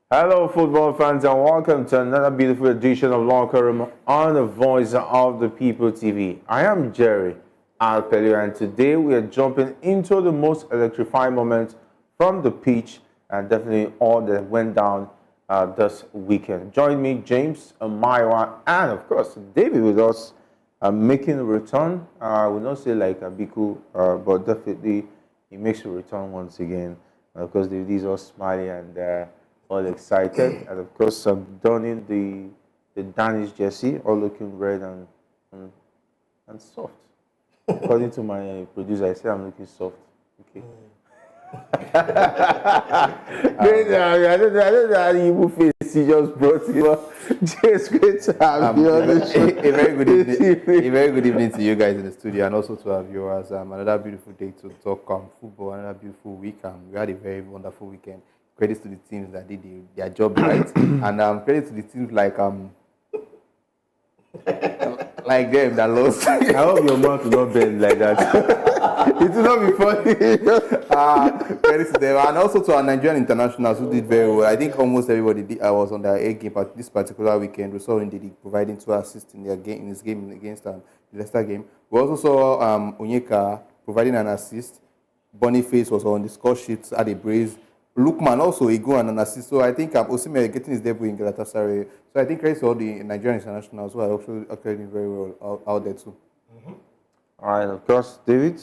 Hello, football fans, and welcome to another beautiful edition of Locker Room on the Voice of the People TV. I am Jerry Alpelio, and today we are jumping into the most electrifying moments from the pitch and definitely all that went down this weekend. Join me, James, Maiwa, and of course, David with us making a return. I will not say like Abiku, but definitely he makes a return once again. Because David is all smiling and all excited, and of course I'm donning the Danish jersey, all looking red and soft. According to my producer, I say I'm looking soft. Okay. Great, I don't know how the evil face he just brought it. Just great to have you on the show. A very good evening. A very good evening to you guys in the studio, and also to our viewers. Another beautiful day to talk football. Another beautiful week. We had a very wonderful weekend. Credits to the teams that did their job right, and credit to the teams like them that lost. I hope your mouth will not bend like that. It will not be funny. Credit to them, and also to our Nigerian internationals who did very well. I think almost everybody did. I was on their A game, but this particular weekend we saw Ndidi providing 2 assists in his game against the Leicester game. We also saw Onyeka providing an assist. Boniface was on the score sheet at a brace. Lukman also a goal and an assist. So I think Osimhen getting his debut in Galatasaray. So I think credit to all the Nigerian internationals who are actually doing very well out there too. Mm-hmm. All right, of course, David.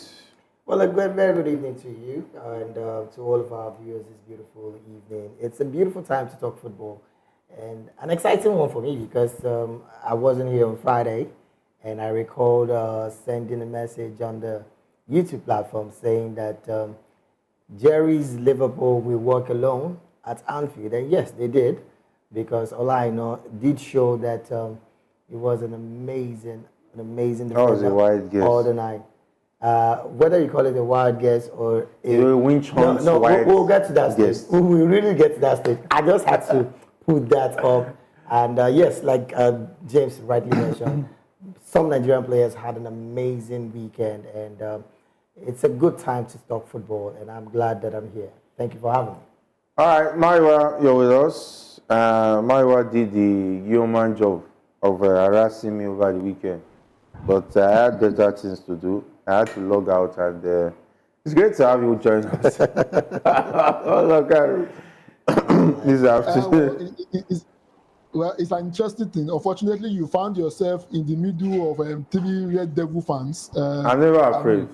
Well, a very good evening to you and to all of our viewers this beautiful evening. It's a beautiful time to talk football and an exciting one for me because I wasn't here on Friday and I recalled sending a message on the YouTube platform saying that Jerry's Liverpool will work alone at Anfield. And yes, they did, because all I know did show that it was an amazing defender. That was a wild guess. All the night. Whether you call it a wild guess or a winch hunt. No, we'll get to that stage. We will really get to that stage. I just had to put that up. And yes, like James rightly mentioned, some Nigerian players had an amazing weekend, and it's a good time to talk football, and I'm glad that I'm here. Thank you for having me. All right, Maiwa, you're with us. Maiwa did the human job of harassing me over the weekend, but I had better things to do. I had to log out, and it's great to have you join us. Oh, look, this afternoon. It's an interesting thing. Unfortunately, you found yourself in the middle of 3 Red Devil fans. I'm never afraid.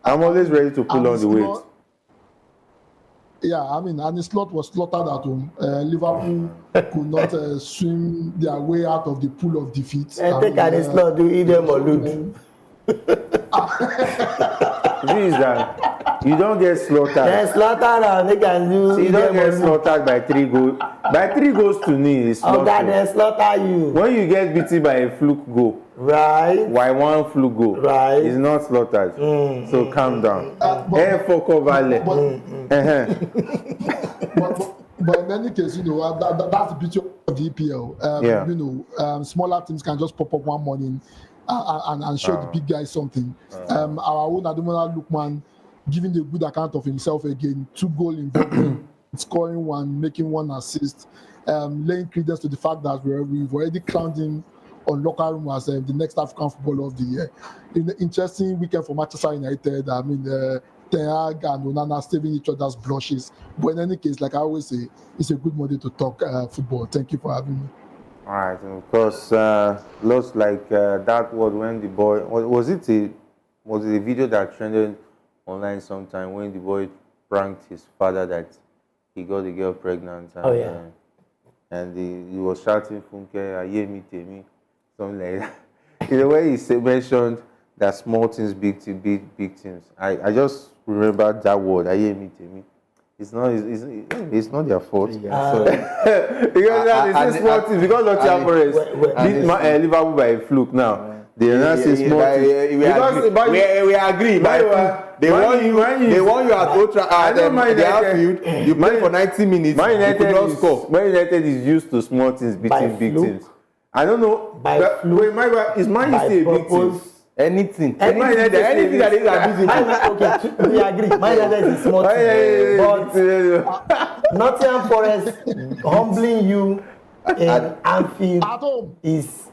I'm always ready to pull on the weight. Yeah, I mean, and the slot was slaughtered at home. Liverpool could not swim their way out of the pool of defeat. And take any slot, do either or lose. This is that you don't get slaughtered. They're slaughtered and they can lose. So you don't get slaughtered by 3 goals. By 3 goals to nil is slaughtered. Oh, God, they slaughter you. When you get beaten by a fluke goal, right? Why one fluke goal? Right. It's not slaughtered. So calm down. But in any case, you know, that's the beauty of the EPL. You know, smaller teams can just pop up one morning and show the big guys something. Our own Ademola Lookman giving a good account of himself again, 2 goal involvement, scoring 1, making 1 assist, laying credence to the fact that we've already crowned him on Locker Room as the next African Footballer of the Year. Interesting weekend for Manchester United. I mean, Ten Hag and Onana saving each other's blushes. But in any case, like I always say, it's a good Monday to talk football. Thank you for having me. All right, and of course, looks like that was when the boy was it a video that trended online sometime when the boy pranked his father that he got the girl pregnant. And, and he was shouting "Funke, Ayemi Temi," something like that. In the way he mentioned that small things, big things. I just remember that word, Ayemi Temi. It's not their fault. Yeah. Because it's small things. Because Nottingham Forest beat Liverpool by a fluke now. They are not saying small things. We agree. They want you at Old Trafford. You play for 90 minutes. Man United is used to small things beating big things. I don't know. Is Man United a big thing? Anything that is okay, we agree. My dad is small. Nottingham Forest humbling you in Anfield At home. is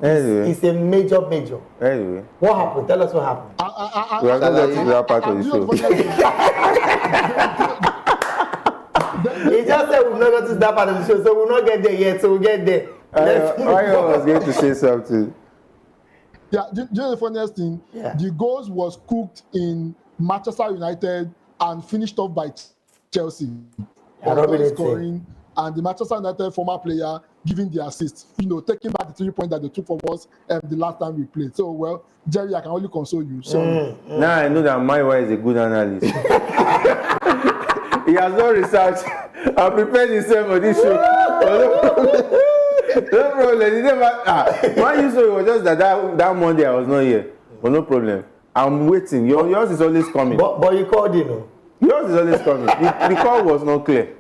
Anyway. a major. Anyway, What happened? Tell us what happened. we are not getting to that part of the show. He just said we've not got to that part of the show, so we'll not get there yet. So we'll get there. I was going to say something. Yeah, do you know the funniest thing? Yeah. The goals was cooked in Manchester United and finished off by Chelsea. Yeah, Robin Goal scoring, and the Manchester United former player giving the assist. Taking back the 3 points that they took from us the last time we played. So, well, Jerry, I can only console you. Sorry. Now I know that my wife is a good analyst. He has no research. I prepared himself for this show. No problem. He never. My usual it was just that Monday I was not here. But no problem. I'm waiting. Yours is always coming. But you called, Yours is always coming. The call was not clear.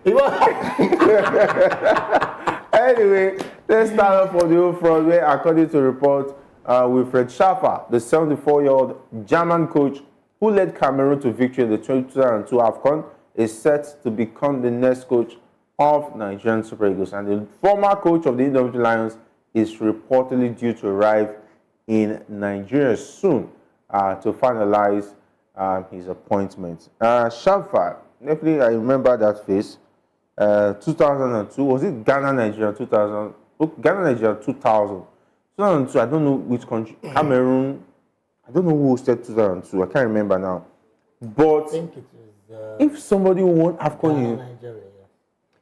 Anyway, let's start off on the old front where, according to report, Wilfried Schäfer, the 74-year-old German coach who led Cameroon to victory in the 2002 AFCON, is set to become the next coach of Nigerian Super Eagles. And the former coach of the Indomitable Lions is reportedly due to arrive in Nigeria soon to finalize his appointment. Schäfer, definitely I remember that face. 2002, was it Ghana, Nigeria 2000? Ghana, Nigeria 2000. 2002, I don't know which country. Cameroon, I don't know who hosted 2002. I can't remember now. But I think it was if somebody won AFCON, Nigeria.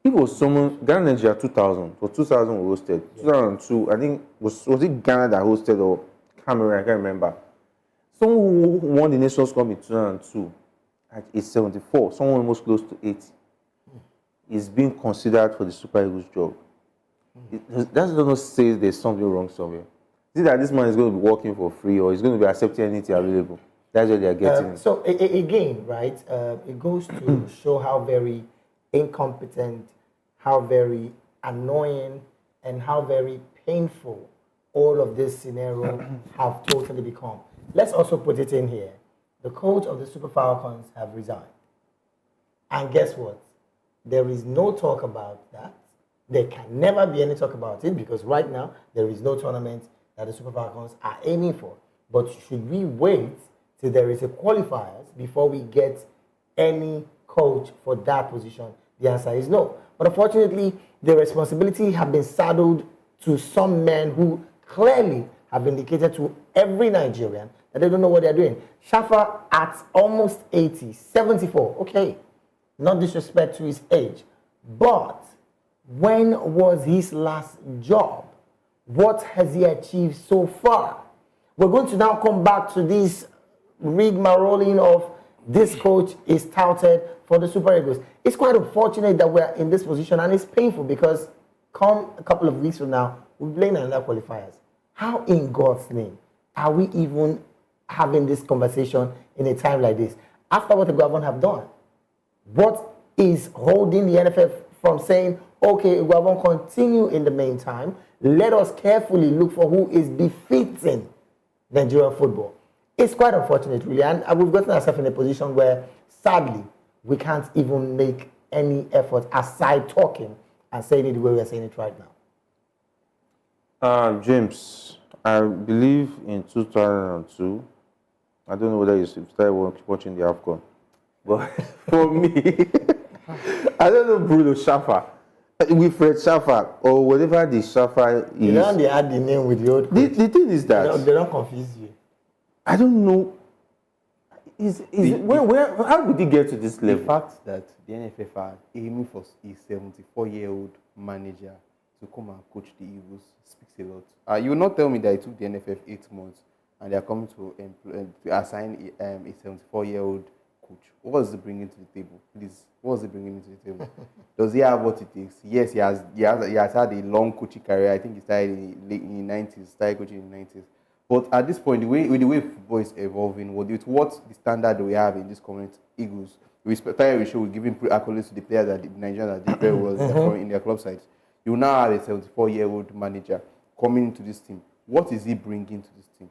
if it was someone, Ghana, Nigeria 2000, for 2000 we hosted. 2002, I think, was it Ghana that hosted or Cameroon? I can't remember. Someone who won the Nations Cup in 2002 at age 74, someone almost close to 80, is being considered for the Super Eagles job. That doesn't say there's something wrong somewhere. Is it that this man is going to be working for free or he's going to be accepting anything available? That's what they're getting. So again, right, it goes to show how very incompetent, how very annoying, and how very painful all of this scenario have totally become. Let's also put it in here. The coach of the Super Falcons have resigned. And guess what? There is no talk about that. There can never be any talk about it because right now there is no tournament that the Super Falcons are aiming for. But should we wait till there is a qualifiers before we get any coach for that position? The answer is no. But unfortunately, the responsibility have been saddled to some men who clearly have indicated to every Nigerian that they don't know what they're doing. Schäfer at almost 80, 74, okay, not disrespect to his age, but when was his last job? What has he achieved so far? We're going to now come back to this rigmarole of this coach is touted for the Super Eagles. It's quite unfortunate that we're in this position, and it's painful because come a couple of weeks from now, we'll be playing another qualifiers. How in God's name are we even having this conversation in a time like this? After what the government have done, what is holding the NFF from saying, okay, we won't continue in the meantime, let us carefully look for who is befitting Nigerian football? It's quite unfortunate, really, and we've gotten ourselves in a position where, sadly, we can't even make any effort aside talking and saying it the way we're saying it right now. James, I believe in 2002, I don't know whether you started watching the AFCON, but for me, I don't know Bruno Schäfer, Wilfried Schäfer, or whatever the Schäfer is. You know they add the name with the old coach. The thing is that They don't confuse you. I don't know. How did he get to this The level? fact that the NFF are aiming for a 74-year-old manager to come and coach the Eagles speaks a lot. You will not tell me that it took the NFF 8 months and they are coming to assign a 74-year-old coach. What is he bringing to the table? Please, what is he bringing to the table? Does he have what it takes? Yes, he has had a long coaching career. I think he started in the 90s, started coaching in the 90s. But at this point, the way football is evolving, with what the standard we have in this current Eagles, we should be giving accolades to the players that the Nigerians did very well in their club sides. You now have a 74-year-old manager coming into this team. What is he bringing to this team?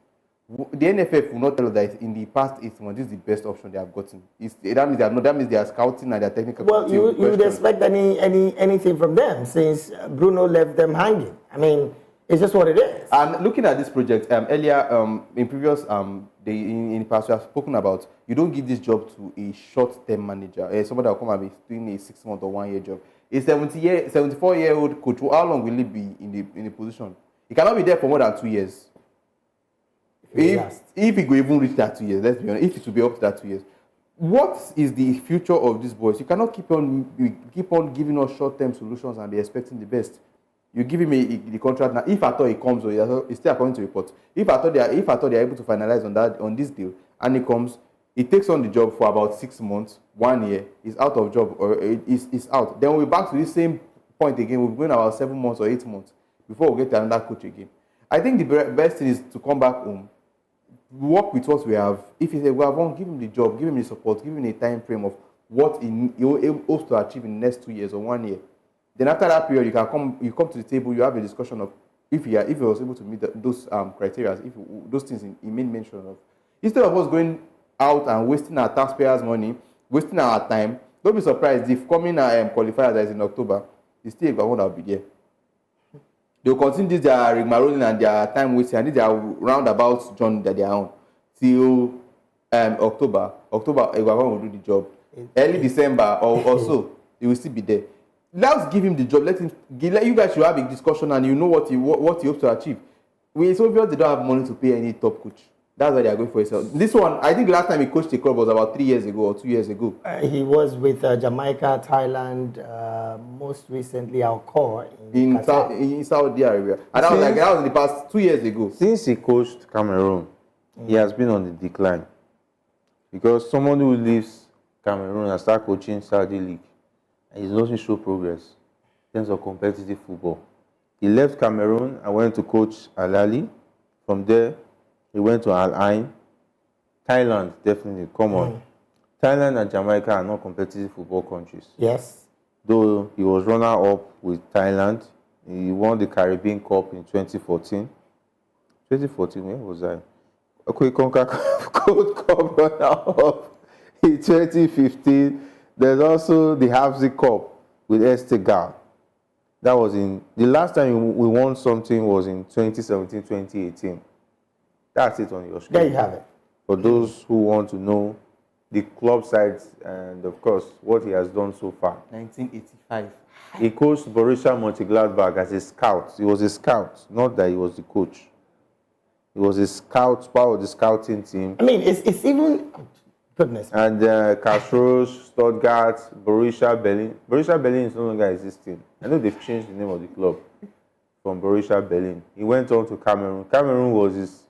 The NFF will not tell us that in the past 8 months, this is the best option they have gotten. That means they are scouting and their technical. Well, you would expect anything from them since Bruno left them hanging. I mean, it's just what it is. And looking at this project, earlier in previous in the past we have spoken about, you don't give this job to a short-term manager, somebody that will come and be doing a 6-month or 1-year job. A 74-year-old coach, how long will he be in the position? He cannot be there for more than 2 years. If he could even reach that 2 years, let's be honest, if it will be up to that 2 years, what is the future of these boys? You cannot keep on giving us short-term solutions and be expecting the best. You give him the contract now. If at all he comes, or it's still according to reports. If at all they are able to finalize on this deal, and he comes, he takes on the job for about 6 months, 1 year, he's out of job or is out. Then we'll be back to the same point again. We'll be going about 7 months or 8 months before we get to another coach again. I think the best thing is to come back home, work with what we have. If he says we have one, give him the job, give him the support, give him a time frame of what he hopes to achieve in the next 2 years or 1 year. Then after that period, you come to the table, you have a discussion of if he was able to meet those criteria, those things he made mention of. Instead of us going out and wasting our taxpayers' money, wasting our time, don't be surprised if coming qualifiers that is in October, the still going to be there. They will continue their rigmarole and their time wasting and their roundabout journey that they are on till October. Everyone will do the job. Early December or so, he will still be there. Let's give him the job. Let you guys should have a discussion and you know what he hopes to achieve. It's obvious they don't have money to pay any top coach. That's why they are going for himself. This one, I think the last time he coached the club was about 3 years ago or 2 years ago. He was with Jamaica, Thailand, most recently Alcor in Saudi Arabia. And that was in the past 2 years ago. Since he coached Cameroon, he has been on the decline. Because someone who leaves Cameroon and starts coaching Saudi League, and he doesn't show progress in terms of competitive football. He left Cameroon and went to coach Al Ahly. From there, he went to Al Ain. Thailand, definitely, come on. Thailand and Jamaica are not competitive football countries. Yes. Though he was runner-up with Thailand, he won the Caribbean Cup in 2014. 2014, where was I? Okay, Gold Cup runner-up in 2015. There's also the Havsi Cup with Estegal. That was the last time we won something was in 2017, 2018. That's it on your screen. There you have it. For those who want to know the club sides and, of course, what he has done so far. 1985. He coached Borussia Mönchengladbach as a scout. He was a scout, not that he was the coach. He was a scout, part of the scouting team. I mean, it's even... Goodness. And Karlsruhe, Stuttgart, Borussia Berlin. Borussia Berlin is no longer existing. I know they've changed the name of the club from Borussia Berlin. He went on to Cameroon. Cameroon was his,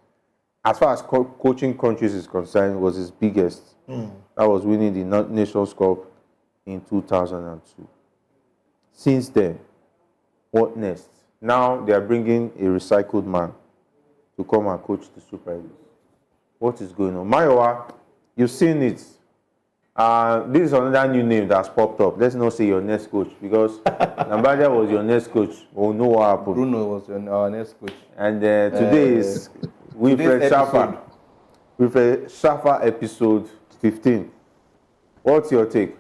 as far as coaching countries is concerned, was his biggest. That was winning the Nations Cup in 2002. Since then, what next? Now they are bringing a recycled man to come and coach the Super Eagles. What is going on? Mayowa, you've seen it. This is another new name that's popped up. Let's not say your next coach, because Nambadia was your next coach. Oh, no, what happened? Bruno was our next coach. And today is Wilfred Schäfer. Wilfred Schäfer episode 15. What's your take?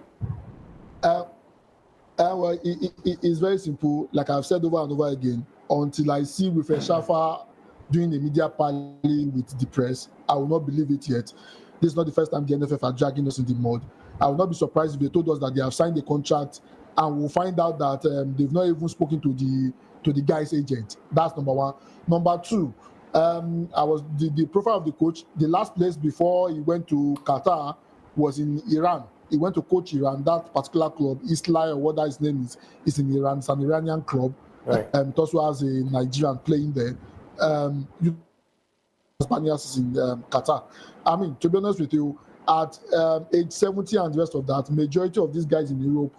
Well, it's very simple. Like I've said over and over again, until I see Wilfred Schäfer doing a media parley with the press, I will not believe it yet. This is not the first time the NFF are dragging us in the mud. I will not be surprised if they told us that they have signed a contract and we'll find out that they've not even spoken to the guy's agent. That's number one. Number two, I was the profile of the coach. The last place before he went to Qatar was in Iran. He went to coach Iran. That particular club, Isla or what his name is in Iran. It's an Iranian club. Right. It also has a Nigerian playing there. Spaniards is in Qatar. I mean, to be honest with you, at age 70 and the rest of that, majority of these guys in Europe,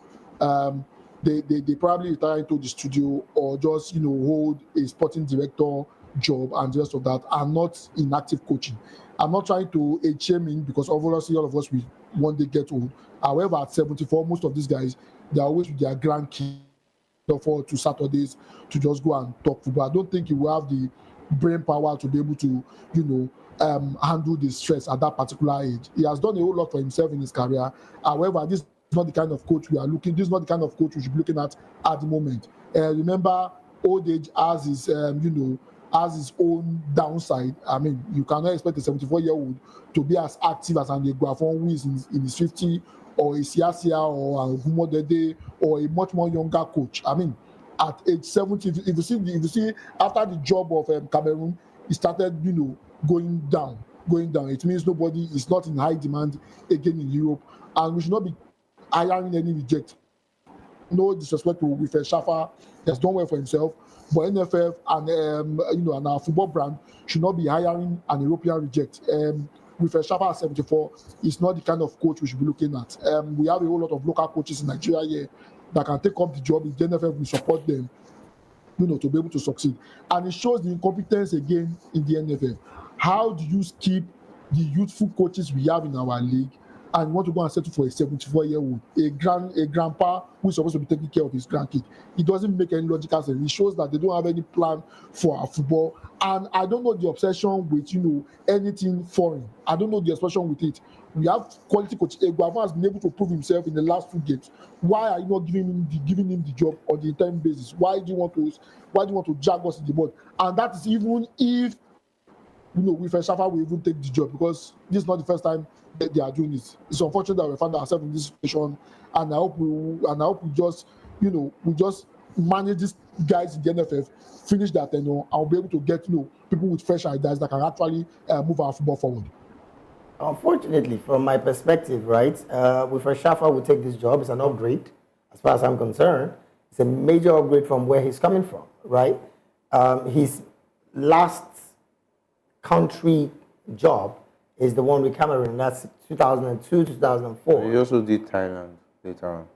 they probably retire into the studio or just hold a sporting director job and the rest of that, are not in active coaching. I'm not trying to age shaming because obviously all of us will one day get old. However, at 74, most of these guys, they're always with their grandkids for 2 Saturdays to just go and talk football. I don't think you will have the brain power to be able to, handle the stress at that particular age. He has done a whole lot for himself in his career. However, this is not the kind of coach we are looking. This is not the kind of coach we should be looking at the moment. Remember, old age has his, has its own downside. I mean, you cannot expect a 74-year-old to be as active as an Eguavon who is in his 50, or a Siasia or a Gumodede, or a much more younger coach. I mean, at age 70, if you see after the job of Cameroon, he started, going down. It means nobody is not in high demand again in Europe, and we should not be hiring any reject. No disrespect to Schäfer, he has done well for himself, but NFF and and our football brand should not be hiring an European reject. With Schäfer at 74, is not the kind of coach we should be looking at. We have a whole lot of local coaches in Nigeria here that can take up the job if the NFF will support them, to be able to succeed. And it shows the incompetence again in the NFF. How do you skip the youthful coaches we have in our league and want to go and settle for a 74-year-old, a grandpa who is supposed to be taking care of his grandkid? It doesn't make any logical sense. It shows that they don't have any plan for our football. And I don't know the obsession with, anything foreign. I don't know the obsession with it. We have quality coach. Eguavon has been able to prove himself in the last 2 games. Why are you not giving him the job on the interim basis? Why do you want to drag us in the mud? And that is even if with Schäfer will even take the job, because this is not the first time that they are doing this. It's unfortunate that we find ourselves in this situation, and I hope we just manage these guys in the NFF, finish that, and I'll be able to get people with fresh ideas that can actually move our football forward. Unfortunately, from my perspective, right, with Schäfer will take this job. It's an upgrade, as far as I'm concerned. It's a major upgrade from where he's coming from, right? His last country job is the one with Cameroon. That's 2002, 2004. He also did Thailand later on.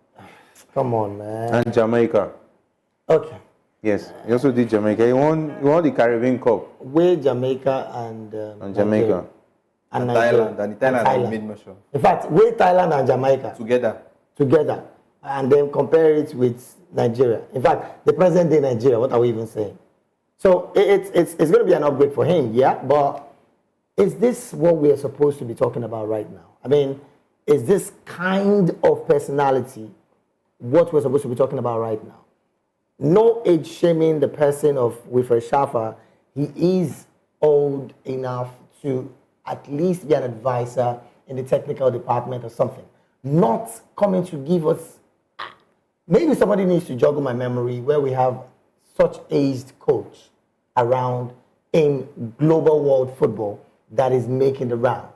Come on, man. And Jamaica. Okay. Yes, he also did Jamaica. He won the Caribbean Cup. With Jamaica and Jamaica. And Thailand. And Thailand made motion. In fact, with Thailand and Jamaica. Together. And then compare it with Nigeria. In fact, the present day Nigeria, what are we even saying? So it's going to be an upgrade for him, yeah? But is this what we are supposed to be talking about right now? I mean, is this kind of personality what we're supposed to be talking about right now? No age shaming the person of Wilfred Schäfer. He is old enough to at least be an advisor in the technical department or something. Not coming to give us... Maybe somebody needs to joggle my memory where we have such aged coach around in global world football that is making the round.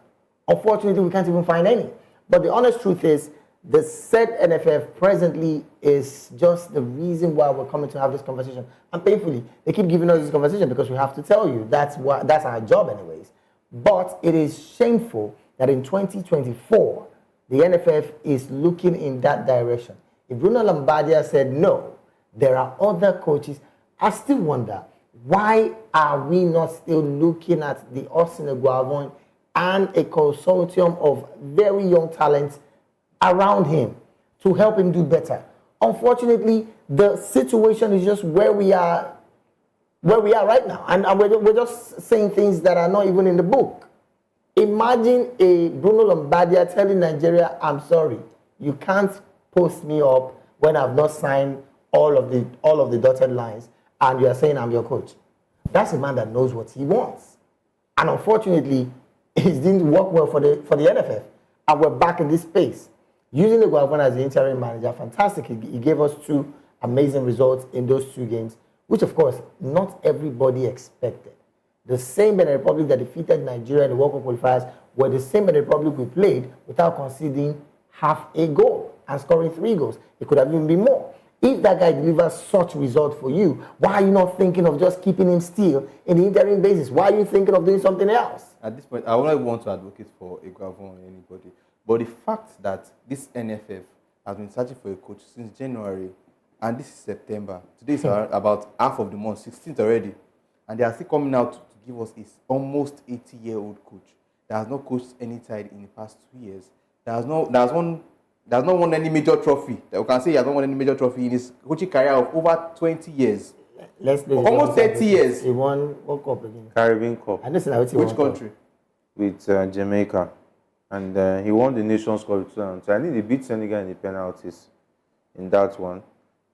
Unfortunately, we can't even find any. But the honest truth is, the said NFF presently is just the reason why we're coming to have this conversation. And painfully, they keep giving us this conversation because we have to tell you. That's our job anyways. But it is shameful that in 2024, the NFF is looking in that direction. If Bruno Lombardia said no, there are other coaches. I still wonder, why are we not still looking at the Austin Eguavon and a consortium of very young talents around him to help him do better? Unfortunately, the situation is just where we are right now. And we're just saying things that are not even in the book. Imagine a Bruno Lombardia telling Nigeria, I'm sorry, you can't post me up when I've not signed all of the dotted lines, and you are saying I'm your coach. That's a man that knows what he wants. And unfortunately, it didn't work well for the NFF. And we're back in this space. Using the Eguavon as the interim manager, fantastic. He gave us 2 amazing results in those 2 games, which of course, not everybody expected. The same Benin Republic that defeated Nigeria in the World Cup qualifiers were the same Benin Republic we played without conceding half a goal and scoring 3 goals. It could have even been more. If that guy delivers such result for you, why are you not thinking of just keeping him still in the interim basis? Why are you thinking of doing something else? At this point, I don't want to advocate for Eguavon or anybody. But the fact that this NFF has been searching for a coach since January, and this is September, today is about half of the month, 16th already, and they are still coming out to give us a almost 80-year-old coach that has not coached any side in the past 2 years. That has not won any major trophy. That we can say he has not won any major trophy in his coaching career of over 20 years. Let's play Almost 30 years. He won what cup again? Caribbean Cup I know Which country? with Jamaica. And he won the Nations Cup in 2002. I think they beat Senegal in the penalties in that one.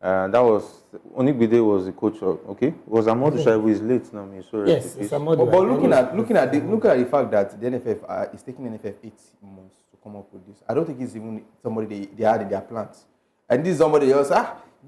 That was Onigbide was the coach of it was Amadou Shaibu is late now. Yes, it's Amadou. But looking at the fact that the NFF is taking NFF 8 months to come up with this, I don't think it's even somebody they had in their plans. And this is somebody else.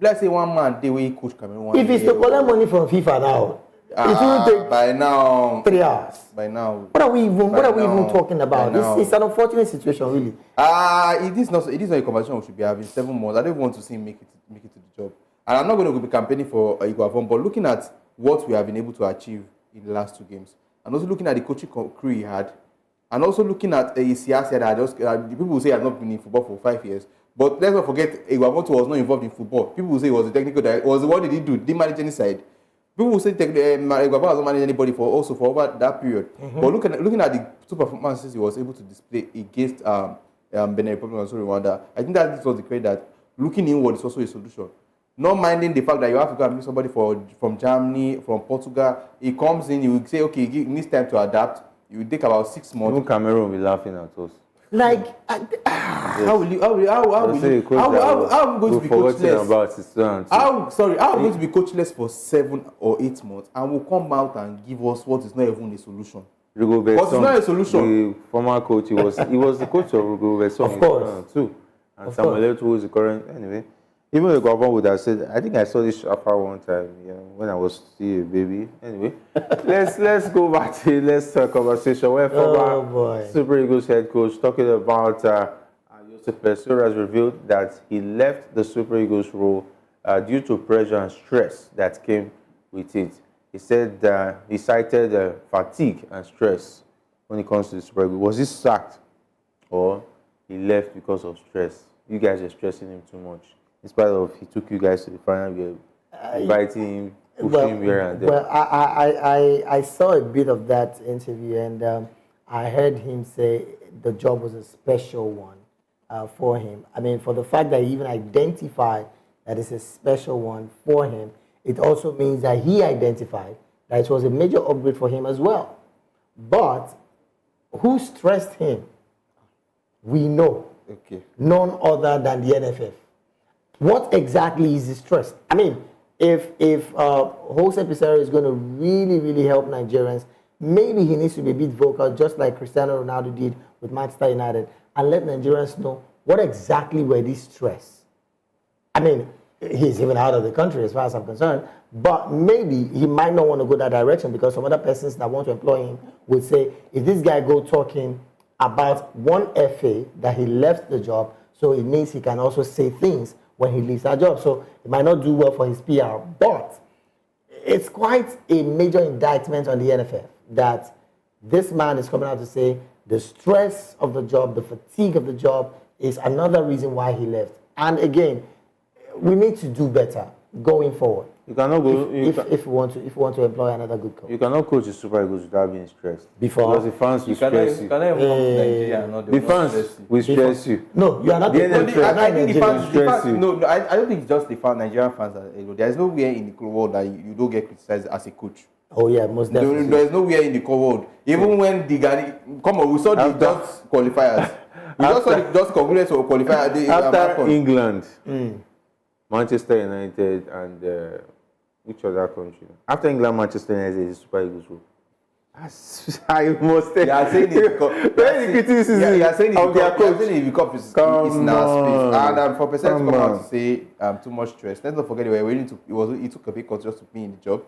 Let's say 1 man they will coach Cameroon. If it's to collect money from FIFA now, it will take by now 3 hours. By now. What are we even talking about? It's an unfortunate situation, really. It is not a conversation we should be having 7 months. I don't want to see him make it to the job. And I'm not going to be campaigning for Iguavon, but looking at what we have been able to achieve in the last 2 games, and also looking at the coaching crew he had, and also looking at Siasa that the people will say has not been in football for 5 years. But let's not forget, Iguavon was not involved in football. People will say he was a technical director. What did he do? Didn't manage any side. People will say Iguavon has not managed anybody for over that period. But looking at the 2 performances he was able to display against Benin Republic and also Rwanda, I think that this was the credit that looking inward is also a solution. Not minding the fact that you have to go and meet somebody from Germany, from Portugal. He comes in, you will say, okay, he needs time to adapt. It will take about 6 months. Even Cameroon will be laughing at us. Like, how are we going to be coachless? How are we going to be coachless for 7 or 8 months and will come out and give us what is not even a solution? But it's not a solution. The former coach, he was the coach of Rigobert of course. Too. And Samuel Eto'o is the current anyway. Even the governor would have said, I think I saw this Schäfer one time, when I was still a baby. Anyway, let's go back to let's conversation where former Super Eagles head coach talking about Joseph PESEIRO has revealed that he left the Super Eagles role due to pressure and stress that came with it. He said he cited fatigue and stress when it comes to the Super Eagles. Was he sacked or he left because of stress? You guys are stressing him too much. In spite of he took you guys to the final, we were inviting him, pushing him here and there. Well, I saw a bit of that interview, and I heard him say the job was a special one for him. I mean, for the fact that he even identified that it's a special one for him, it also means that he identified that it was a major upgrade for him as well. But who stressed him? We know. Okay. None other than the NFF. What exactly is the stress? I mean, if Jose PESEIRO is going to really help Nigerians, maybe he needs to be a bit vocal, just like Cristiano Ronaldo did with Manchester United, and let Nigerians know what exactly were these stress. I mean, he's even out of the country as far as I'm concerned, but maybe he might not want to go that direction because some other persons that want to employ him would say, if this guy go talking about one FA that he left the job, so it means he can also say things when he leaves that job. So it might not do well for his PR, but it's quite a major indictment on the NFF that this man is coming out to say the stress of the job, the fatigue of the job is another reason why he left. And again, we need to do better going forward. You cannot go if we want to employ another good coach. You cannot coach the Super Eagles without being stressed. Because the fans will stress you. The fans will stress you. No, you are not. I think the fans. No, I don't think it's just the Nigerian fans. There is nowhere in the world that you don't get criticized as a coach. Oh yeah, most definitely. There is nowhere in the world. Even when the Ghana, we saw the Dutch qualifiers. We just saw the Dutch qualifiers. After England, Manchester United, and which other country? After England, Manchester United is Super Eagles rule. I must say. You are saying it because you are saying it because it's in our space. And for PESEIRO to come out to say too much stress, let's not forget he took a big cut just to be in the job.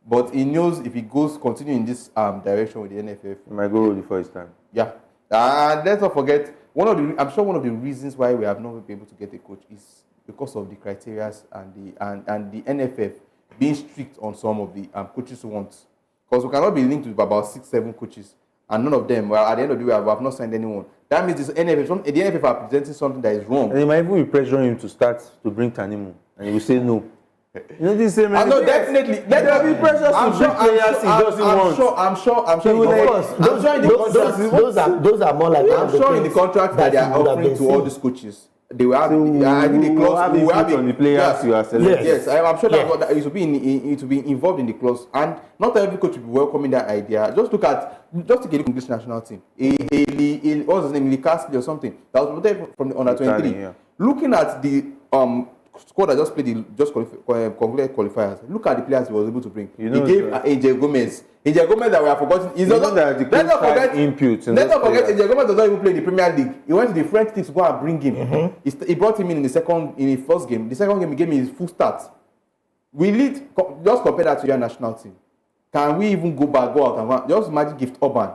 But he knows if he continue in this direction with the NFF, he might go before his time. Yeah. And let's not forget, I'm sure one of the reasons why we have not been able to get a coach is because of the criteria and the NFF being strict on some of the coaches who want. Because we cannot be linked to about 6-7 coaches, and none of them, well, at the end of the day, we have not signed anyone. That means the NFF are presenting something that is wrong. And they might even be pressuring him to start to bring Tanimu, and he will say no. You know this same. No, definitely. There will be pressure to bring players he doesn't want. I'm sure. Those are more like. I'm sure in the contract that they are offering to all these coaches, they will have. So I think the we will clause have will have input on the players you are selecting. Yes, I'm sure that Yes. it will be it will be involved in the clause, and not every coach will be welcoming that idea. Just take a look at the English national team. What's his name? Lee or something that was promoted from the under 23. Yeah. Looking at the squad that just played concluded qualifiers. Look at the players he was able to bring. You know, he gave AJ Gomez that we have forgotten. Let's not forget AJ Gomez does not even play in the Premier League. He went to the French league to go and bring him. He brought him in the first game. The second game he gave me his full start. Just compare that to your national team. Can we even go out and just imagine Gift Urban?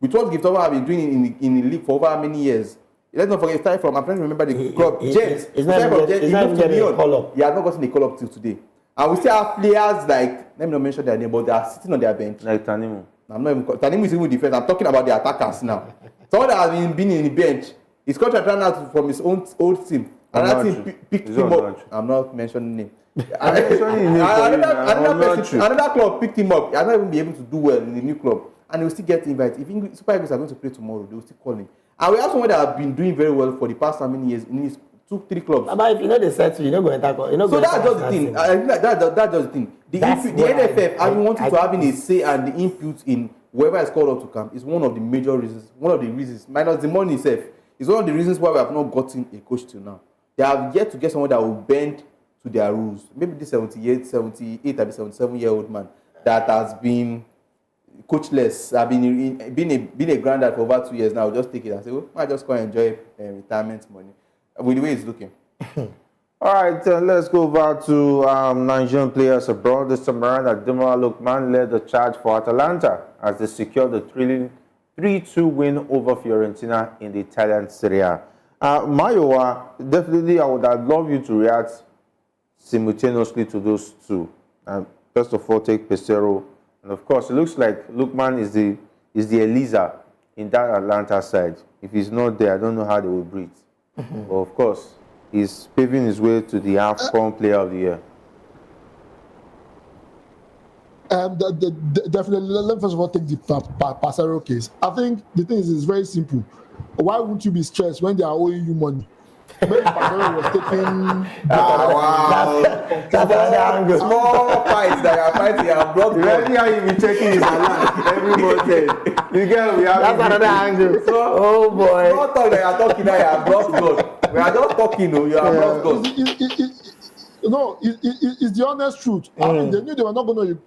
With what Gift Urban have been doing in the league for over how many years? Let's not forget, started from, I'm trying to remember the club, James. He's not even getting a call-up. He has not gotten a call-up till today. And we still have players like, let me not mention their name, but they are sitting on their bench. Like Tanimu. I'm not even, Tanimu is even defense. I'm talking about the attackers now. Someone that has been in the bench, his contract ran out from his own old team. Another team picked him up. I'm not mentioning name. Another club picked him up. He has not even been able to do well in the new club. And he will still get invited. If Super Eagles are going to play tomorrow, they will still call him. And we have someone that have been doing very well for the past how many years in his 2-3 clubs. But if you know the set, you know going to tackle. So that's just the thing. That's just the thing. The NFF having wanted to having a say and the input in whoever is called up to camp is one of the major reasons. One of the reasons, minus the money itself, is one of the reasons why we have not gotten a coach till now. They have yet to get someone that will bend to their rules. Maybe this 78, 77-year-old man that has been coachless. I've been a granddad for over 2 years now. I'll just take it and say, oh, I just go and enjoy retirement money. With the way it's looking. All right, let's go back to Nigerian players abroad. This time around, Ademola Lookman led the charge for Atalanta as they secured the thrilling 3-2 win over Fiorentina in the Italian Serie A. Mayowa, definitely I would have loved you to react simultaneously to those two. First of all, take PESEIRO. And of course, it looks like Lookman is the Eliza in that Atlanta side. If he's not there, I don't know how they will breathe. But of course, he's paving his way to the AFCON Player of the Year. Definitely, let me first of all take the PESEIRO case. I think the thing is very simple. Why wouldn't you be stressed when they are owing you money? Maybe PESEIRO was taking... That's another angle. Small fights that are fighting and blood. Imagine how you be checking his alarm every morning. You get we have That's another angle. Oh boy. Not talk that you are talking now, you are blood. We are just talking, you are blood. No, it's the honest truth. I mean, they knew they were not going to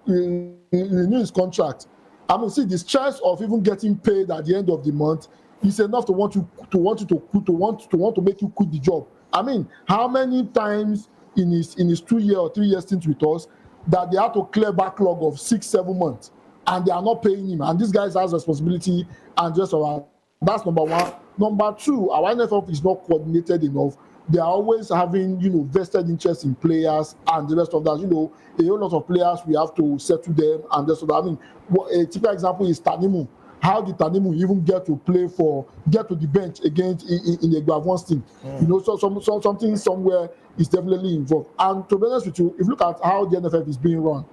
renew his contract. I mean, see, the stress of even getting paid at the end of the month is enough to want to make you quit the job. I mean, how many times in his 2-year or 3-year stint with us that they had to clear backlog of 6-7 months and they are not paying him, and this guy has responsibility and just around. That's number one. Number two, our NFF is not coordinated enough. They are always having, vested interest in players and the rest of that. A whole lot of players, we have to settle them and the rest of that. I mean, a typical example is Tanimu. How did Tanimu even get to the bench against in the Gavon's team? Something somewhere is definitely involved. And to be honest with you, if you look at how the NFF is being run,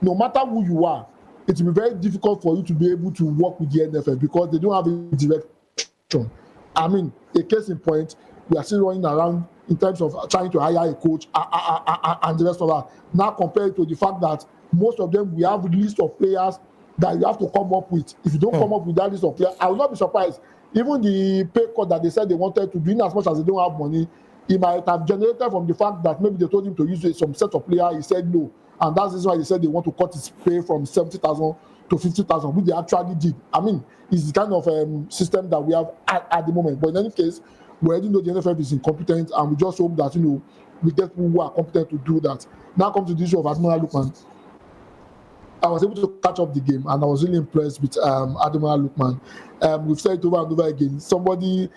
no matter who you are, it will be very difficult for you to be able to work with the NFF because they don't have a direction. I mean, a case in point, we are still running around in terms of trying to hire a coach and the rest of that. Now compared to the fact that most of them, we have a list of players that you have to come up with. If you don't come up with that list of players, I will not be surprised. Even the pay cut that they said they wanted to do, in as much as they don't have money, it might have generated from the fact that maybe they told him to use some set of players. He said no. And that's the reason why they said they want to cut his pay from 70,000 to 50,000, which they actually did. I mean, it's the kind of system that we have at the moment. But in any case, we already know the NFF is incompetent, and we just hope that, we get people who are competent to do that. Now comes to the issue of Ademola Lookman. I was able to catch up the game, and I was really impressed with Ademola Lookman. We've said it over and over again. Somebody,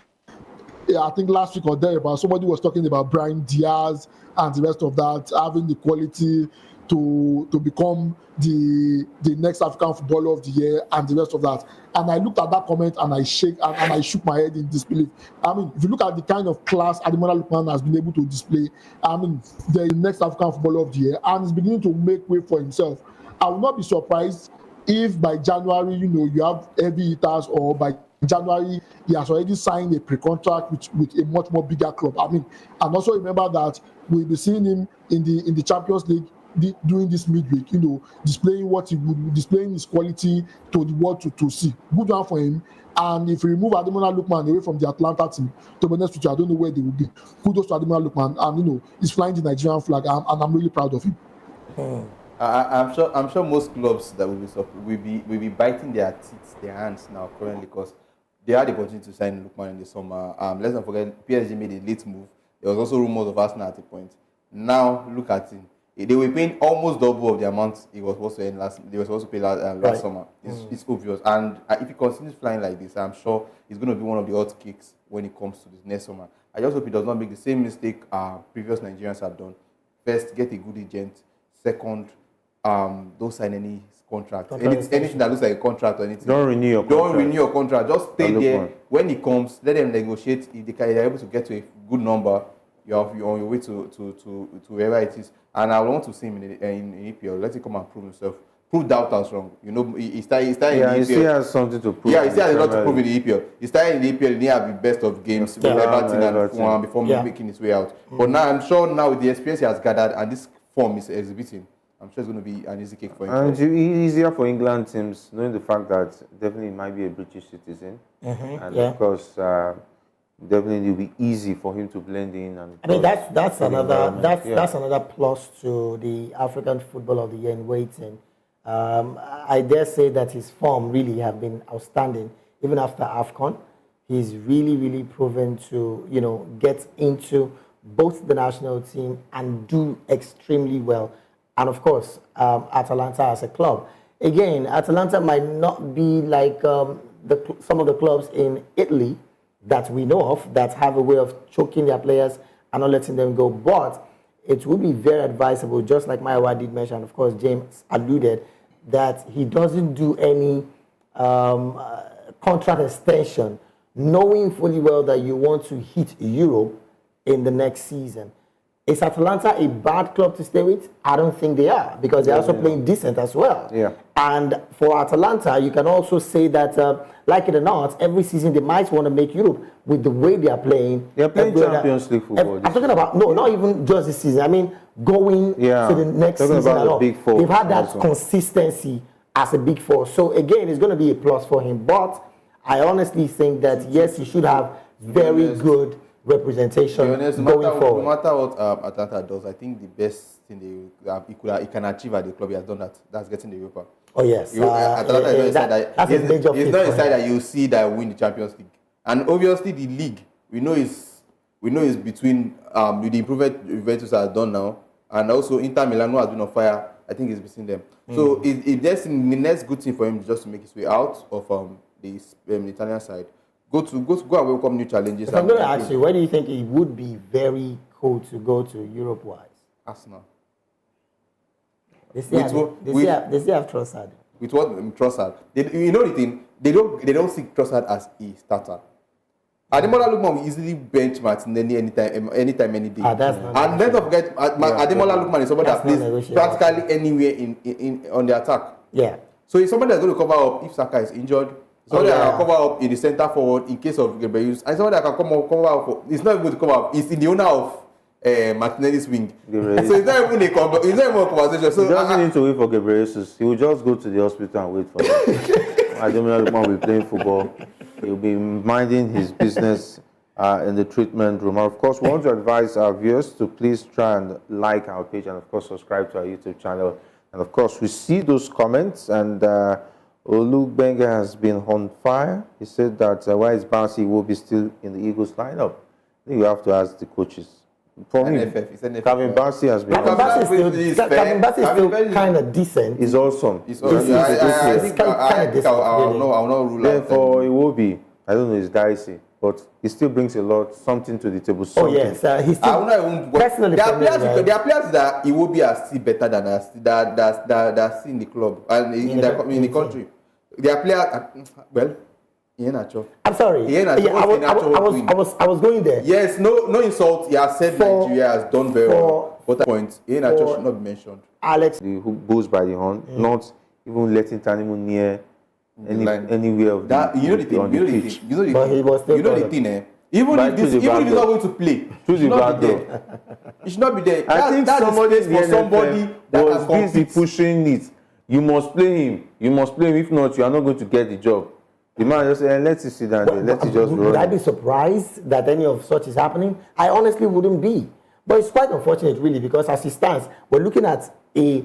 I think last week or thereabout, somebody was talking about Brian Diaz and the rest of that, having the quality to become the next African Footballer of the Year and the rest of that. And I looked at that comment and I shook my head in disbelief. I mean, if you look at the kind of class Ademola Lookman has been able to display, I mean, the next African Footballer of the Year, and is beginning to make way for himself. I will not be surprised if by January, you have heavy hitters, or by January, he has already signed a pre-contract with a much more bigger club. I mean, and also remember that we'll be seeing him in the Champions League during this midweek, displaying his quality to the world to see. Good one for him. And if we remove Ademola Lookman away from the Atlanta team, to be honest with you, I don't know where they will be. Kudos to Ademola Lookman, and he's flying the Nigerian flag, and I'm really proud of him. I'm sure most clubs that will be biting their teeth, their hands now currently, because they had the opportunity to sign Lookman in the summer. Let's not forget PSG made a late move. There was also rumors of Arsenal at the point. Now look at him. They were paying almost double of the amount he was supposed to earn they were supposed to pay last summer. It's obvious. And if he continues flying like this, I'm sure he's going to be one of the hot kicks when it comes to this next summer. I just hope he does not make the same mistake previous Nigerians have done. First, get a good agent. Second, don't sign any contract. Anything that looks like a contract or anything. Don't renew your contract. Just stay there. When he comes, let them negotiate. If they're able to get to a good number, you're on your way to wherever it is. And I want to see him in EPL. Let him come and prove himself. Prove doubters wrong. He started in the EPL. He still has something to prove. Yeah, he still has a lot to prove in the EPL. He started in the EPL, he had the best of games with Everton and Fulham before making his way out. But now, I'm sure now with the experience he has gathered and this form is exhibiting, I'm sure it's going to be an easy kick for him. And it's easier for England teams, knowing the fact that definitely he might be a British citizen. And of course, definitely it will be easy for him to blend in. And I mean, that's another plus to the African Football of the Year in waiting. I dare say that his form really have been outstanding, even after AFCON. He's really proven to get into both the national team and do extremely well. And of course, Atalanta as a club. Again, Atalanta might not be like some of the clubs in Italy that we know of that have a way of choking their players and not letting them go. But it would be very advisable, just like Maiwa did mention, of course, James alluded, that he doesn't do any contract extension, knowing fully well that you want to hit Europe in the next season. Is Atalanta a bad club to stay with? I don't think they are, because they're also playing decent as well. Yeah. And for Atalanta, you can also say that, like it or not, every season they might want to make Europe with the way they are playing. They're playing Champions League football. I'm talking about, no, not even just this season. I mean, going to the next season about and all. Big Four. They've had that consistency as a Big Four. So again, it's going to be a plus for him. But I honestly think that, yes, he should have very good representation going forward. No matter what Atlanta does, I think the best thing he can achieve at the club, he has done that. That's getting the Europa. Oh yes, Atlanta is not a major. It's not a side that you see that win the Champions League, and obviously the league we know is between with the improvement Juventus has done now, and also Inter Milan, who has been on fire. I think it's between them. So if there's the next good thing for him just to make his way out of the Italian side. Go and welcome new challenges. If I'm going to ask you, where do you think it would be very cool to go to Europe-wise? Arsenal. They still have Trossard. With what Trossard? You know the thing, they don't see Trossard as a starter. Ademola Lookman will easily bench Martinelli anytime, any day. And don't forget, Ademola Lookman is somebody that plays practically anywhere in on the attack. Yeah. So he's somebody that's going to cover up if Saka is injured. Somebody that can cover up in the center forward in case of Gabriel. And somebody that can cover up. It's not even going to cover up. It's in the owner of Martinelli's wing. So it's not even a conversation. So he doesn't need to wait for Gabriel. He will just go to the hospital and wait for him. Ademola Lookman will be playing football. He'll be minding his business in the treatment room. And of course, we want to advise our viewers to please try and like our page and of course subscribe to our YouTube channel. And of course, we see those comments and Olu Benga has been on fire. He said that why is Barsi will be still in the Eagles lineup? I think you have to ask the coaches. For me, Kevin Barsi has been. Kevin Barsi is still kind of decent. He's awesome. I think I'll not rule out. Therefore, it will be. I don't know. It's dicey, but he still brings something to the table. Something. Oh yes, he's still. Personally, there are players that he will be still better than us. That's in the club and in the country. There are players. Well, I'm sorry. I was going there. Yes, no insult. He has said Nigeria has done very well. But that point, should not be mentioned. Alex, who goes by the horn, not even letting Tanimu near anywhere of that. You know the thing. on the pitch. But he was still You know the called thing, eh? Even Right if through the he's back not door. going to play, Through he should the not back be door. there. He should not be there. I think that somebody is space for somebody that was can busy compete. pushing it. You must play him. You must play him. If not, you are not going to get the job. The man just said, let's sit down there. Let's just Would I run. be surprised that any of such is happening? I honestly wouldn't be. But it's quite unfortunate, really, because as it stands, we're looking at a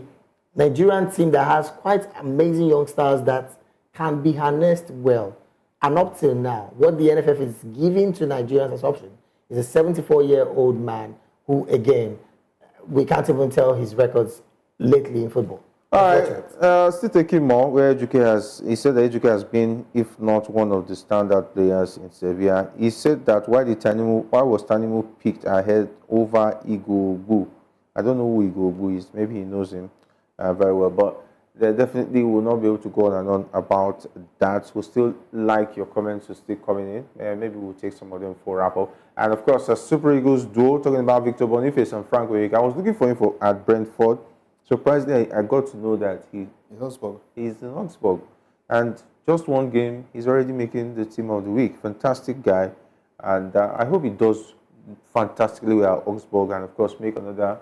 Nigerian team that has quite amazing youngsters that can be harnessed well. And up till now, what the NFF is giving to Nigerians as option is a 74-year-old man who, again, we can't even tell his records lately in football. All right, still taking more, where he said that Ejuke has been, if not one of the standard players in Sevilla. He said that why was Tanimu picked ahead over Igbo. I don't know who Igbo is. Maybe he knows him very well, but they definitely will not be able to go on and on about that. We'll still like your comments to still coming in. Maybe we'll take some of them for wrap-up. And of course, a Super Eagles duo, talking about Victor Boniface and Frank Oyeka. I was looking for him at Brentford. Surprisingly, I got to know that he's in Augsburg. And just one game, he's already making the team of the week. Fantastic guy. And I hope he does fantastically well at Augsburg and, of course, make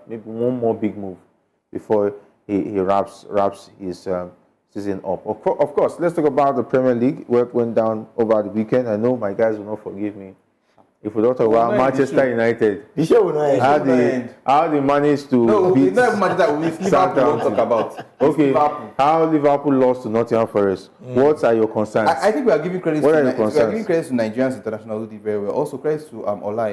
maybe one more big move before he wraps his season up. Of course, let's talk about the Premier League, where it went down over the weekend. I know my guys will not forgive me if we don't talk about Manchester United. The show will not end. How they managed to beat it's not even Manchester. We won't talk about. Okay, how Liverpool lost to Nottingham Forest. What are your concerns? I think we are giving credit. What are your We are concerns? giving credit to Nigerians international who did very well. Also credit to Ola,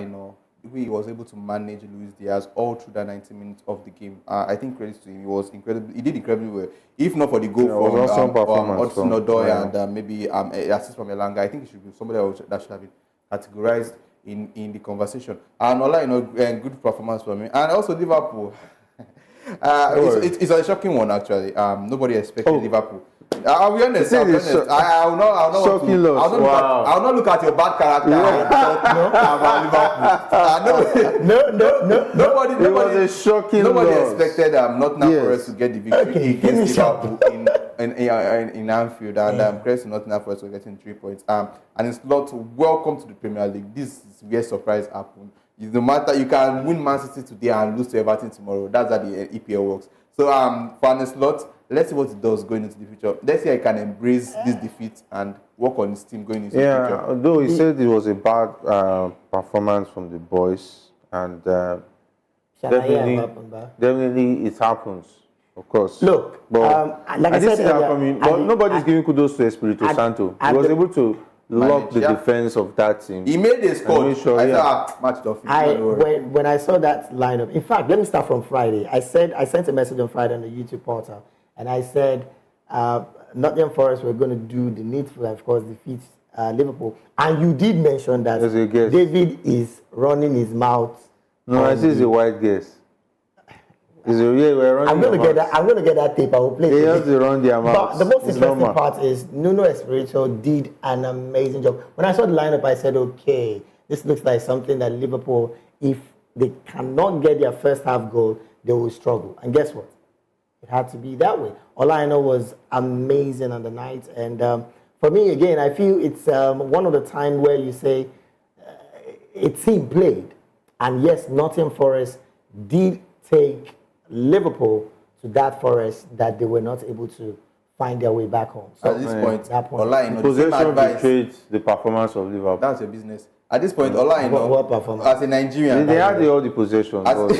he was able to manage Luis Diaz all through that 90 minutes of the game. I think credit to him. He was incredible. He did incredibly well. If not for the goal from Hudson Odoi and maybe assist from Elanga, I think he should be somebody that should have been categorized in the conversation. And Ola, good performance from him. And also Liverpool. It's a shocking one actually. Nobody expected Liverpool. I'll be honest. I will not look at your bad character and talk about Liverpool. Nobody. It was a shocking Nobody loss. expected Nottingham Forest to get the victory against Liverpool in Anfield, and credit to Nottingham Forest for getting 3 points. And it's not welcome to the Premier League. This is where surprise happened. No matter, you can win Man City today and lose to Everton tomorrow. That's how the EPL works. So for an slot, let's see what it does going into the future. Let's see how he can embrace this defeat and work on his team going into the future. Although he said it was a bad performance from the boys, and definitely it happens, of course. Look, but like I said earlier, but nobody's giving kudos to Espirito Santo. He was able to lock the defense of that team. He made a score. When I saw that lineup, in fact, let me start from Friday. I sent a message on Friday on the YouTube portal, and I said Nottingham Forest were going to do the needful and, of course, defeat Liverpool. And you did mention that David is running his mouth. No, I see it's a white guess. I'm going to get that tape. I will play it. They have to run their mouths. But the most interesting part is Nuno Espirito did an amazing job. When I saw the lineup, I said, okay, this looks like something that Liverpool, if they cannot get their first half goal, they will struggle. And guess what? It had to be that way. All I know was amazing on the night. And for me, again, I feel it's one of the times where you say a team played. And yes, Nottingham Forest did take Liverpool to that forest that they were not able to find their way back home. So at this point, possession betrayed the performance of Liverpool. That's your business. At this point, what performance? As a Nigerian, they had all the possession. I mean,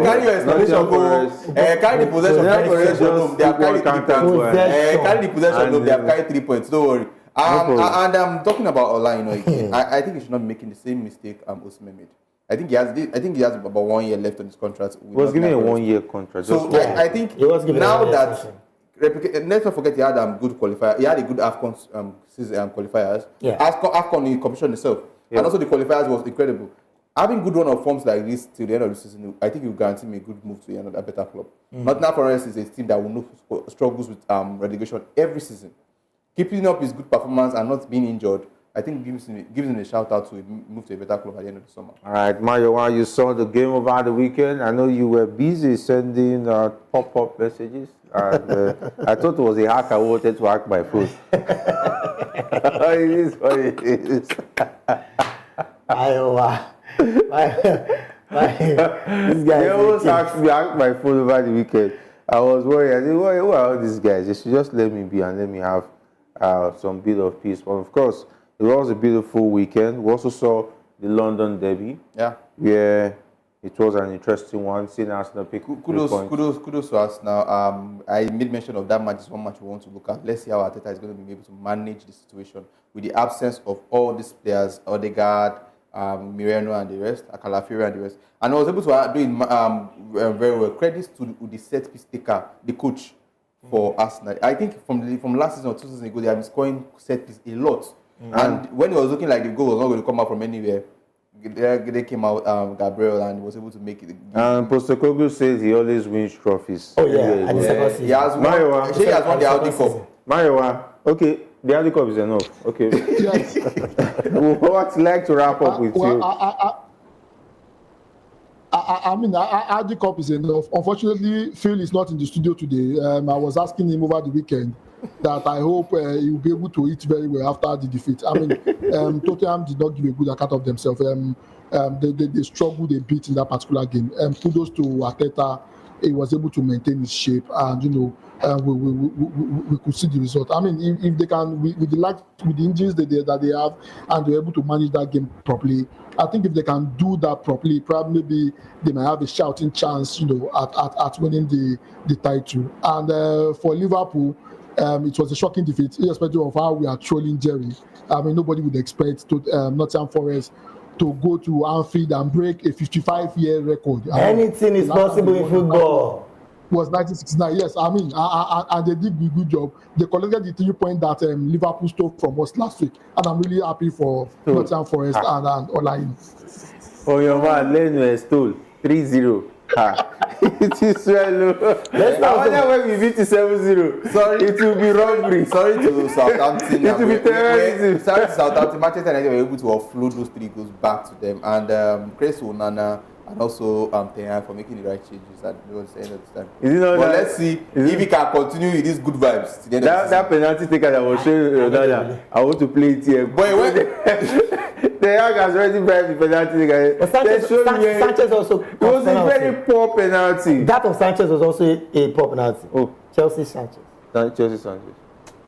carry your explanation go. Carry the possession. They have carried 3 points. Carry the possession. They have carried 3 points. Don't worry. And I'm talking about Ola, again. I think he should not be making the same mistake Osimhen made. I think he has about 1 year left on his contract. He was given a 1 year contract. So I think now that let's not forget he had good qualifier. He had a good AFCON season qualifiers. Yeah. AFCON in competition itself, and also the qualifiers was incredible. Having good run of forms like this till the end of the season, I think it will guarantee me a good move to a better club. Nottingham Forest is a team that will know struggles with relegation every season. Keeping up his good performance and not being injured I think gives him a shout out to move to a better club at the end of the summer. All right, Mario, while you saw the game over the weekend, I know you were busy sending pop-up messages. And, I thought it was a hacker who wanted to hack my phone. It is what it is. This guy. They almost asked me to hack my phone over the weekend. I was worried. I said, who are all these guys? They should just let me be and let me have some bit of peace. But of course, it was a beautiful weekend. We also saw the London derby. Yeah. Yeah, it was an interesting one. Seeing Arsenal pick Kudos to us. Now, I made mention of that match. It's one match we want to look at. Let's see how Arteta is going to be able to manage the situation with the absence of all these players, Odegaard, Mireno and the rest, Akalafiri and the rest. And I was able to do it very well. Credits to the set piece taker, the coach for Arsenal. I think from last season or 2 seasons ago, they have been scoring set piece a lot. And when it was looking like the goal was not going to come out from anywhere, they came out, Gabriel, and was able to make it. Postecoglou says he always wins trophies. Oh yeah, and the second season. He has won the Audi Cup. Mario, okay, the Audi Cup is enough. Okay. Yes. What like to wrap up with you? I mean, Audi Cup is enough. Unfortunately, Phil is not in the studio today. I was asking him over the weekend that I hope he will be able to eat very well after the defeat. I mean, Tottenham did not give a good account of themselves. They struggled a bit in that particular game. Kudos to Arteta. He was able to maintain his shape, and we could see the result. I mean, if they can, with the injuries that they have, and they're able to manage that game properly, I think if they can do that properly, probably maybe they might have a shouting chance, at winning the title. And for Liverpool, it was a shocking defeat, irrespective of how we are trolling Jerry. I mean, nobody would expect Nottingham Forest to go to Anfield and break a 55-year record. Anything is possible in football. Was 1969, yes. I mean, and they did a good job. They collected the 3 points that Liverpool stole from us last week, and I'm really happy for Nottingham Forest and Olayin. Oh, your man, Leno stole 3-0. It is well. I wonder when we beat 7-0. Sorry, it will be robbery. Sorry to Southampton. It will be terrorism. Sorry to Southampton. Manchester United were able to offload those 3 goals back to them, and Chris Onana and also Tenhag for making the right changes at the end of the time. But let's see if he can continue with these good vibes. That penalty taker that was showing Ronaldo, I want to play it here. Boy, Tenhag has already bribed the penalty taker. Sanchez also. It was a very poor penalty. That of Sanchez was also a poor penalty. Oh, Chelsea Sanchez. Chelsea Sanchez.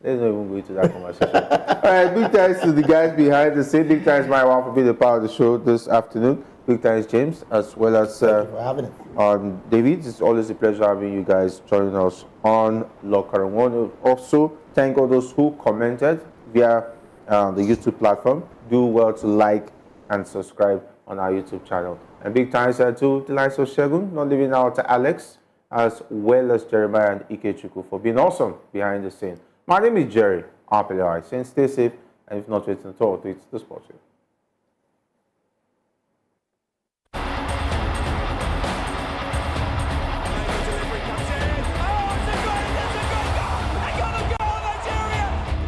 Let's not even go into that conversation. All right, big thanks to the guys behind the scene. Big thanks, my wife, for being a part of the show this afternoon. Big thanks, James, as well as Thank you for having it. David. It's always a pleasure having you guys joining us on Locker Room One. Also, thank all those who commented via the YouTube platform. Do well to like and subscribe on our YouTube channel. And big thanks to the likes of Shegun, not leaving out to Alex, as well as Jeremiah and Ikechukwu for being awesome behind the scene. My name is Jerry Arpelio. Saying stay safe, and if not waiting at all, to the sports.